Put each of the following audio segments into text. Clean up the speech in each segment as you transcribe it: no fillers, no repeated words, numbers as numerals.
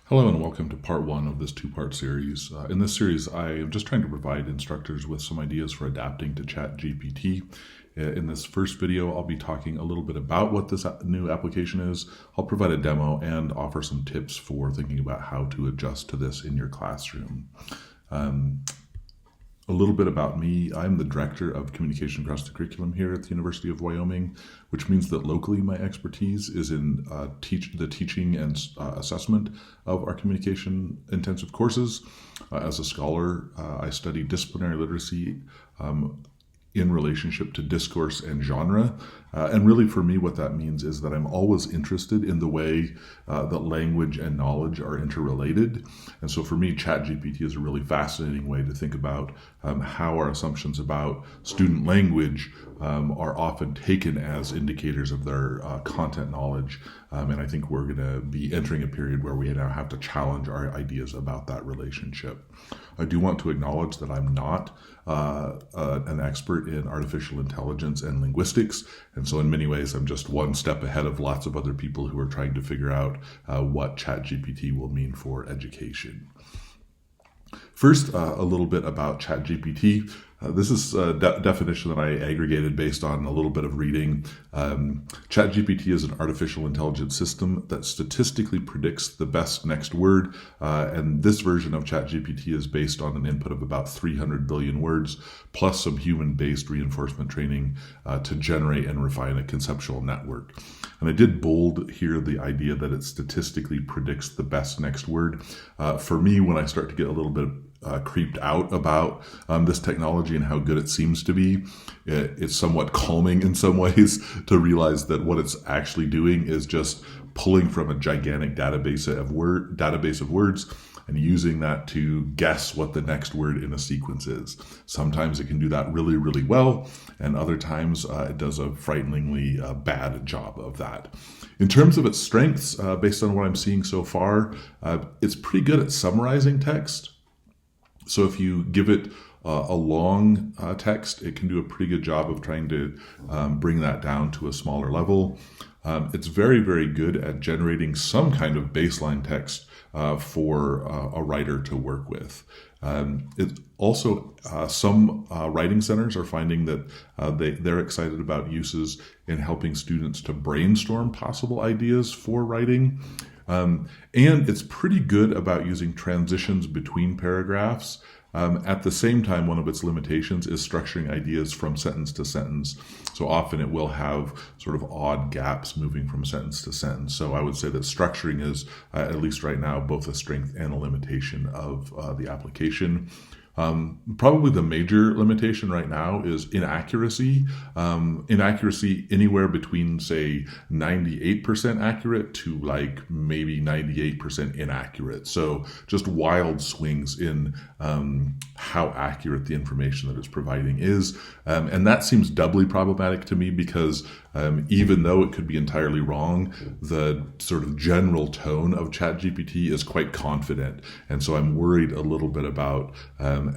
Hello and welcome to part one of this two-part series. In this series, I am just trying to provide instructors with some ideas for adapting to ChatGPT. In this first video, I'll be talking a little bit about what this new application is. I'll provide a demo and offer some tips for thinking about how to adjust to this in your classroom. A little bit about me. I'm the Director of Communication across the curriculum here at the University of Wyoming, which means that locally my expertise is in the teaching and assessment of our communication intensive courses. As a scholar, I study disciplinary literacy in relationship to discourse and genre. And really for me, what that means is that I'm always interested in the way that language and knowledge are interrelated. And so for me, ChatGPT is a really fascinating way to think about how our assumptions about student language are often taken as indicators of their content knowledge. And I think we're going to be entering a period where we now have to challenge our ideas about that relationship. I do want to acknowledge that I'm not an expert in artificial intelligence and linguistics. And so in many ways, I'm just one step ahead of lots of other people who are trying to figure out what ChatGPT will mean for education. First, a little bit about ChatGPT. This is a definition that I aggregated based on a little bit of reading. ChatGPT is an artificial intelligence system that statistically predicts the best next word. And this version of ChatGPT is based on an input of about 300 billion words, plus some human-based reinforcement training to generate and refine a conceptual network. And I did bold here the idea that it statistically predicts the best next word. For me, when I start to get a little bit creeped out about this technology and how good it seems to be, it's somewhat calming in some ways to realize that what it's actually doing is just pulling from a gigantic database of words and using that to guess what the next word in a sequence is. Sometimes it can do that really, really well, and other times it does a frighteningly bad job of that. In terms of its strengths, based on what I'm seeing so far, it's pretty good at summarizing text. So if you give it a long text, it can do a pretty good job of trying to bring that down to a smaller level. It's very, very good at generating some kind of baseline text for a writer to work with. It also, some writing centers are finding that they're excited about uses in helping students to brainstorm possible ideas for writing. And it's pretty good about using transitions between paragraphs. At the same time, one of its limitations is structuring ideas from sentence to sentence. So often it will have sort of odd gaps moving from sentence to sentence. So I would say that structuring is, at least right now, both a strength and a limitation of the application. Probably the major limitation right now is inaccuracy. Inaccuracy anywhere between, say, 98% accurate to like maybe 98% inaccurate. So just wild swings in how accurate the information that it's providing is. And that seems doubly problematic to me because even though it could be entirely wrong, the sort of general tone of ChatGPT is quite confident. And so I'm worried a little bit about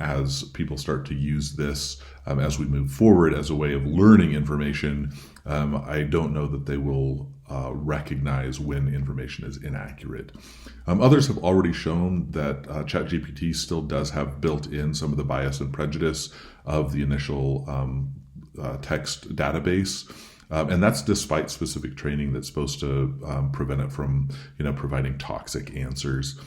as people start to use this as we move forward as a way of learning information, I don't know that they will recognize when information is inaccurate. Others have already shown that ChatGPT still does have built in some of the bias and prejudice of the initial text database. And that's despite specific training that's supposed to prevent it from, providing toxic answers.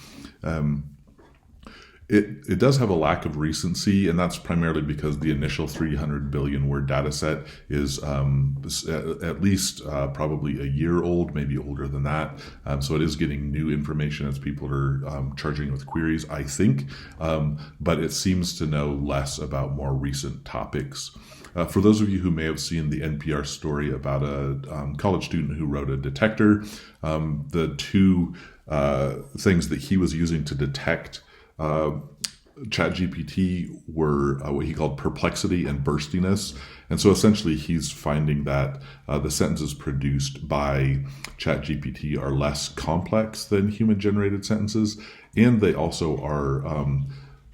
It does have a lack of recency, and that's primarily because the initial 300 billion word data set is at least probably a year old, maybe older than that. So it is getting new information as people are charging with queries, I think, but it seems to know less about more recent topics. For those of you who may have seen the NPR story about a college student who wrote a detector, the two things that he was using to detect ChatGPT were what he called perplexity and burstiness. And so essentially he's finding that the sentences produced by ChatGPT are less complex than human-generated sentences, and they also are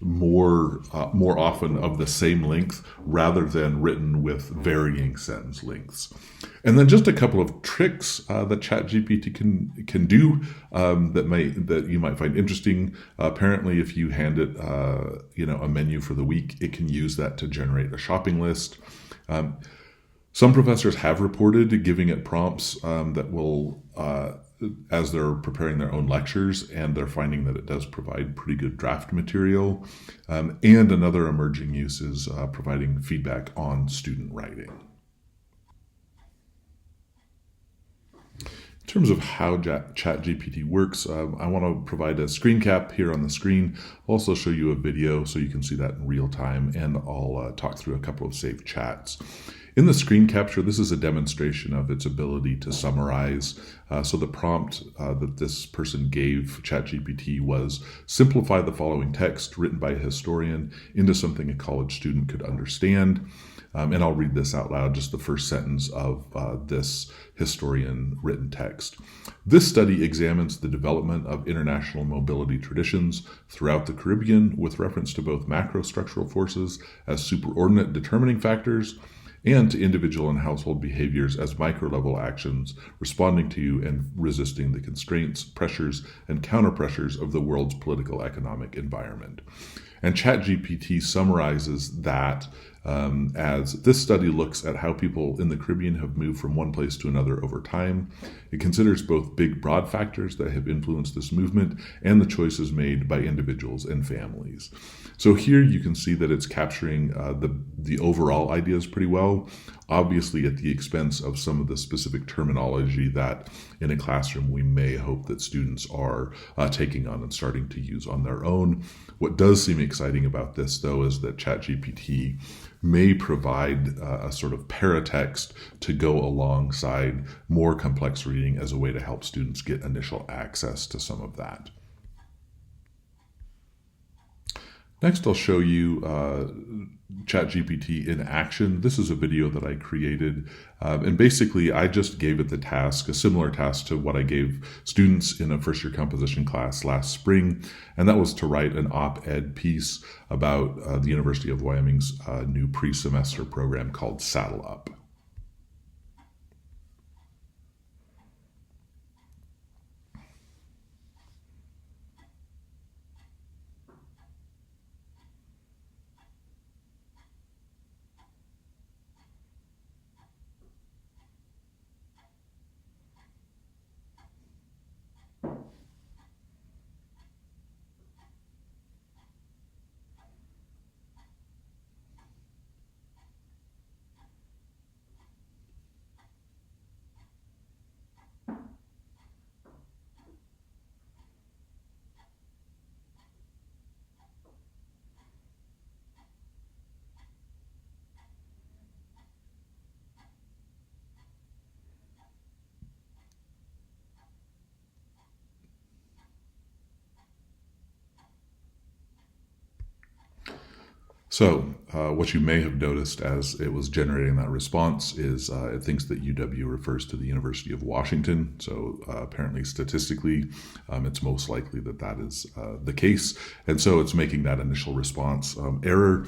more often of the same length rather than written with varying sentence lengths. And then just a couple of tricks that ChatGPT can do that you might find interesting. Apparently, if you hand it a menu for the week, it can use that to generate a shopping list. Some professors have reported giving it prompts that will, as they're preparing their own lectures, and they're finding that it does provide pretty good draft material. And another emerging use is providing feedback on student writing. In terms of how ChatGPT works, I want to provide a screen cap here on the screen. I'll also show you a video so you can see that in real time, and I'll talk through a couple of saved chats. In the screen capture, this is a demonstration of its ability to summarize. So the prompt that this person gave ChatGPT was simplify the following text written by a historian into something a college student could understand. And I'll read this out loud, just the first sentence of this historian written text. This study examines the development of international mobility traditions throughout the Caribbean with reference to both macrostructural forces as superordinate determining factors and to individual and household behaviors as micro-level actions responding to and resisting the constraints, pressures, and counter-pressures of the world's political economic environment. And ChatGPT summarizes that as this study looks at how people in the Caribbean have moved from one place to another over time. It considers both big, broad factors that have influenced this movement and the choices made by individuals and families. So here you can see that it's capturing the overall ideas pretty well, obviously at the expense of some of the specific terminology that in a classroom we may hope that students are taking on and starting to use on their own. What does seem exciting about this, though, is that ChatGPT may provide a sort of paratext to go alongside more complex reading as a way to help students get initial access to some of that. Next, I'll show you ChatGPT in action. This is a video that I created, and basically I just gave it the task, a similar task to what I gave students in a first-year composition class last spring, and that was to write an op-ed piece about the University of Wyoming's new pre-semester program called Saddle Up. So what you may have noticed as it was generating that response is it thinks that UW refers to the University of Washington. So apparently statistically, it's most likely that that is the case. And so it's making that initial response error.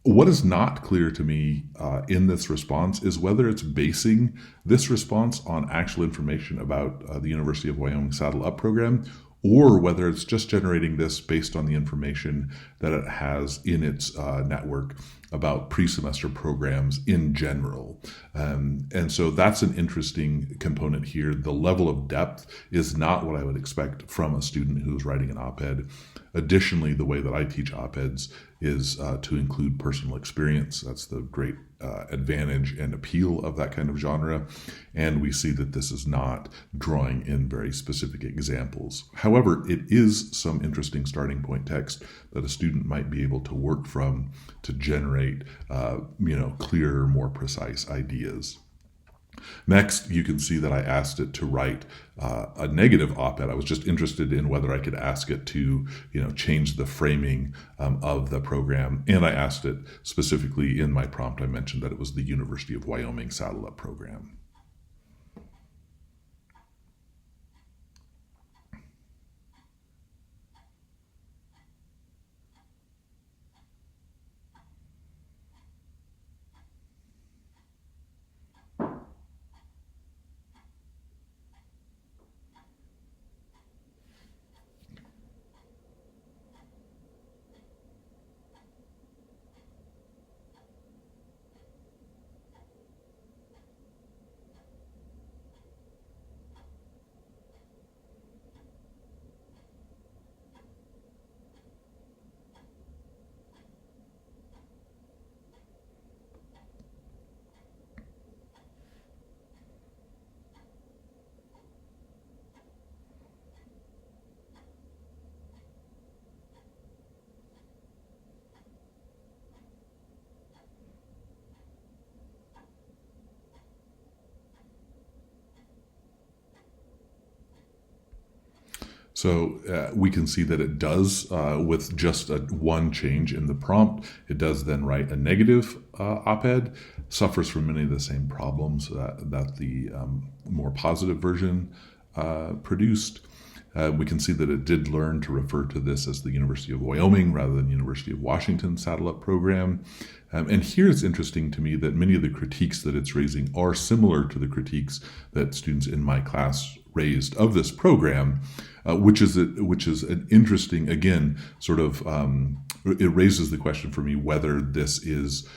What is not clear to me in this response is whether it's basing this response on actual information about the University of Wyoming Saddle Up program, or whether it's just generating this based on the information that it has in its network about pre-semester programs in general. And so that's an interesting component here. The level of depth is not what I would expect from a student who's writing an op-ed. Additionally, the way that I teach op-eds is to include personal experience. That's the great advantage and appeal of that kind of genre. And we see that this is not drawing in very specific examples. However, it is some interesting starting point text that a student might be able to work from to generate, clearer, more precise ideas. Next, you can see that I asked it to write a negative op-ed. I was just interested in whether I could ask it to, change the framing of the program. And I asked it specifically in my prompt, I mentioned that it was the University of Wyoming Saddle Up program. So we can see that it does, with just one change in the prompt, it does then write a negative op-ed, suffers from many of the same problems that the more positive version produced. We can see that it did learn to refer to this as the University of Wyoming rather than University of Washington satellite program. And here it's interesting to me that many of the critiques that it's raising are similar to the critiques that students in my class raised of this program, which is an interesting, again, sort of, it raises the question for me whether this is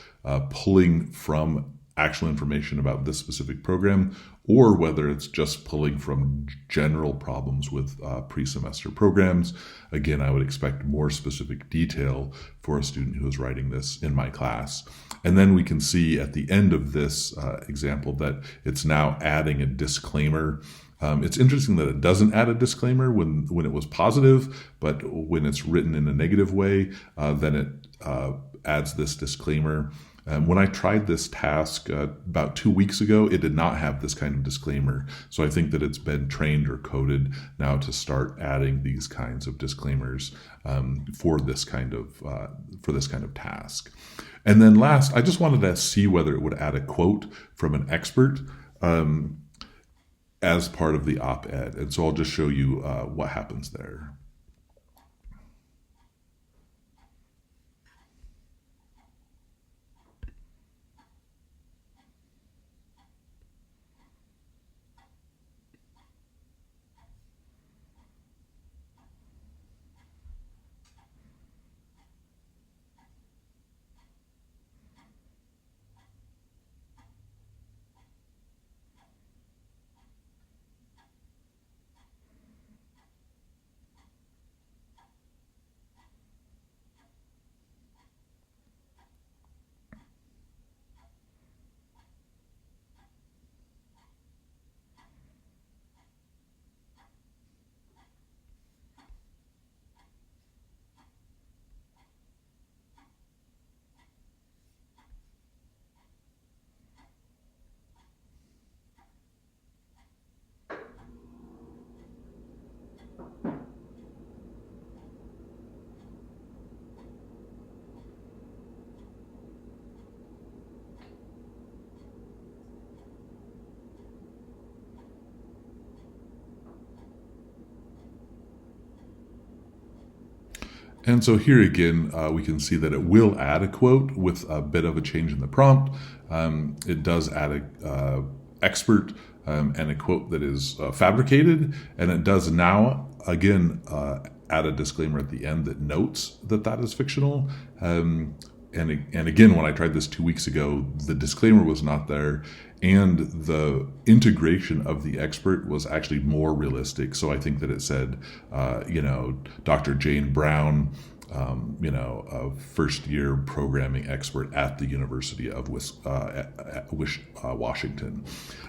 pulling from actual information about this specific program, or whether it's just pulling from general problems with pre-semester programs. Again, I would expect more specific detail for a student who is writing this in my class. And then we can see at the end of this example that it's now adding a disclaimer. It's interesting that it doesn't add a disclaimer when it was positive, but when it's written in a negative way, then it adds this disclaimer. When I tried this task about 2 weeks ago, it did not have this kind of disclaimer. So I think that it's been trained or coded now to start adding these kinds of disclaimers for this kind of task. And then last, I just wanted to see whether it would add a quote from an expert as part of the op-ed. And so I'll just show you what happens there. And so here again, we can see that it will add a quote with a bit of a change in the prompt. It does add a expert and a quote that is fabricated, and it does now, again, add a disclaimer at the end that notes that that is fictional. And again, when I tried this 2 weeks ago, the disclaimer was not there, and the integration of the expert was actually more realistic. So I think that it said, Dr. Jane Brown, a first-year programming expert at the University of Washington.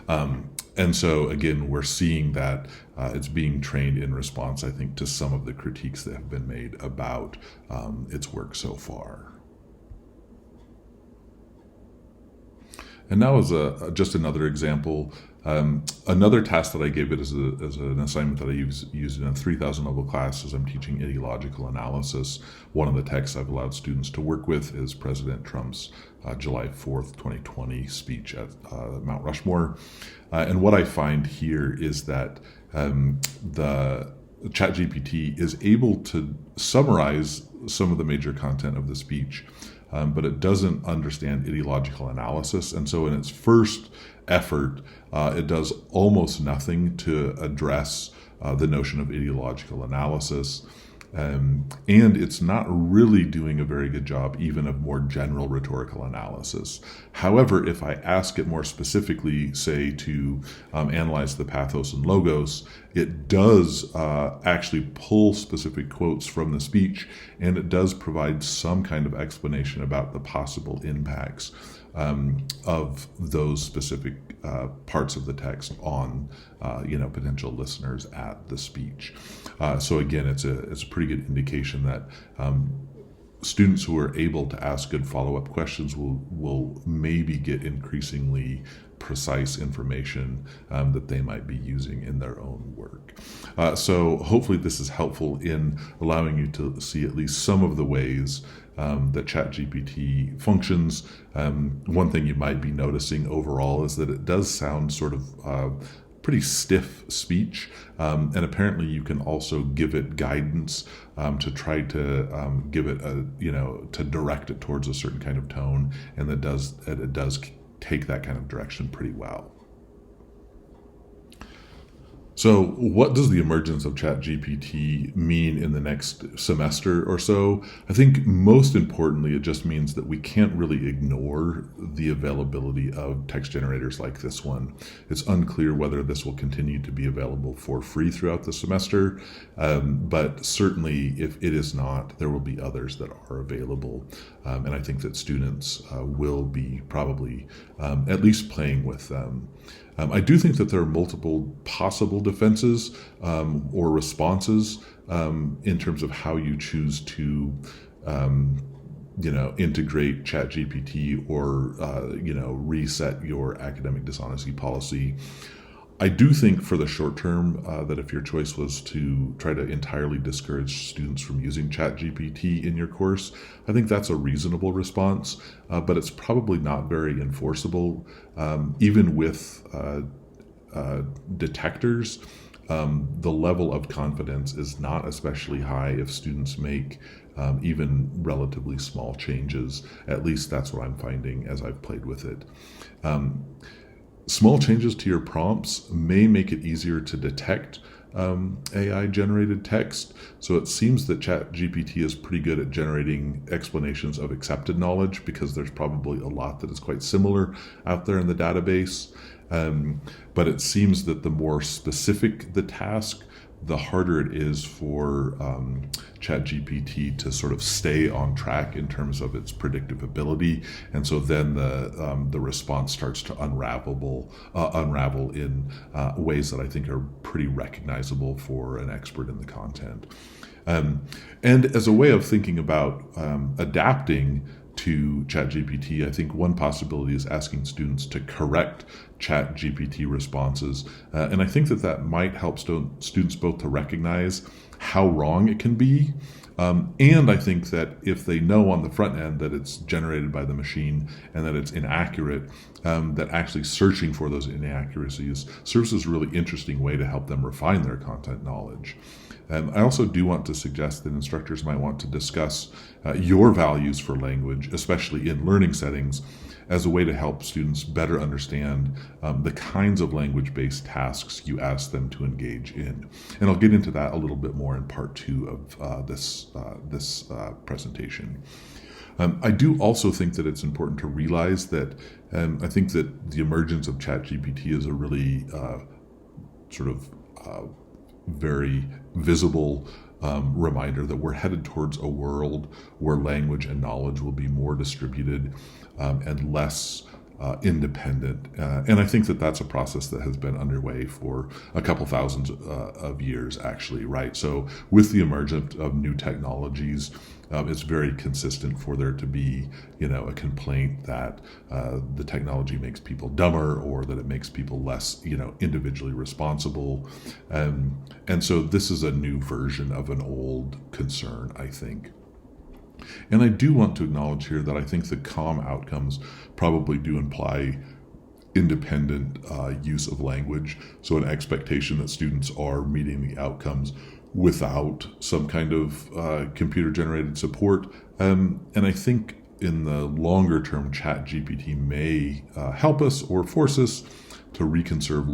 And so, again, we're seeing that it's being trained in response, I think, to some of the critiques that have been made about its work so far. And now as just another example, another task that I gave it as an assignment that I used in a 3000 level class as I'm teaching ideological analysis. One of the texts I've allowed students to work with is President Trump's July 4th, 2020 speech at Mount Rushmore. And what I find here is that the ChatGPT is able to summarize some of the major content of the speech, but it doesn't understand ideological analysis. And so in its first effort, it does almost nothing to address the notion of ideological analysis. And it's not really doing a very good job even of more general rhetorical analysis. However, if I ask it more specifically, say, to analyze the pathos and logos, it does actually pull specific quotes from the speech, and it does provide some kind of explanation about the possible impacts of those specific parts of the text on potential listeners at the speech. So again, it's a pretty good indication that students who are able to ask good follow-up questions will maybe get increasingly precise information that they might be using in their own work. So hopefully this is helpful in allowing you to see at least some of the ways that ChatGPT functions. One thing you might be noticing overall is that it does sound sort of pretty stiff speech, and apparently you can also give it guidance to try to give it to direct it towards a certain kind of tone, and it does take that kind of direction pretty well. So what does the emergence of ChatGPT mean in the next semester or so? I think most importantly, it just means that we can't really ignore the availability of text generators like this one. It's unclear whether this will continue to be available for free throughout the semester, but certainly if it is not, there will be others that are available. And I think that students will be probably at least playing with them. I do think that there are multiple possible defenses or responses in terms of how you choose to integrate ChatGPT or reset your academic dishonesty policy. I do think for the short term that if your choice was to try to entirely discourage students from using ChatGPT in your course, I think that's a reasonable response, but it's probably not very enforceable. Even with detectors, the level of confidence is not especially high if students make even relatively small changes. At least that's what I'm finding as I've played with it. Small changes to your prompts may make it easier to detect AI-generated text. So it seems that ChatGPT is pretty good at generating explanations of accepted knowledge because there's probably a lot that is quite similar out there in the database. But it seems that the more specific the task, the harder it is for ChatGPT to sort of stay on track in terms of its predictive ability, and so then the response starts to unravel in ways that I think are pretty recognizable for an expert in the content. And as a way of thinking about adapting to ChatGPT, I think one possibility is asking students to correct ChatGPT responses. And I think that might help students both to recognize how wrong it can be. And I think that if they know on the front end that it's generated by the machine and that it's inaccurate, that actually searching for those inaccuracies serves as a really interesting way to help them refine their content knowledge. I also do want to suggest that instructors might want to discuss your values for language, especially in learning settings, as a way to help students better understand the kinds of language-based tasks you ask them to engage in. And I'll get into that a little bit more in part 2 of this presentation. I do also think that it's important to realize that I think that the emergence of ChatGPT is a really very visible reminder that we're headed towards a world where language and knowledge will be more distributed and less independent. And I think that that's a process that has been underway for a couple thousands of years, actually, right? So with the emergence of new technologies, it's very consistent for there to be, a complaint that the technology makes people dumber or that it makes people less, individually responsible. And so this is a new version of an old concern, I think. And I do want to acknowledge here that I think the COM outcomes probably do imply independent use of language. So an expectation that students are meeting the outcomes without some kind of computer-generated support. And I think in the longer term, ChatGPT may help us or force us to reconceive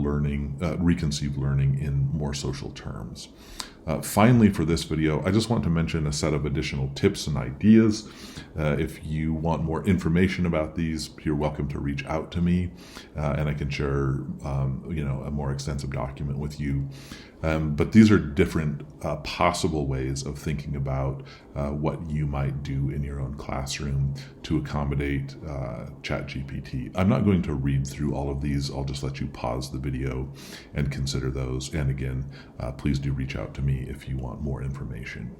learning in more social terms. Finally, for this video, I just want to mention a set of additional tips and ideas. If you want more information about these, you're welcome to reach out to me, and I can share, a more extensive document with you. But these are different possible ways of thinking about what you might do in your own classroom to accommodate ChatGPT. I'm not going to read through all of these. I'll just let you pause the video and consider those. And again, please do reach out to me if you want more information.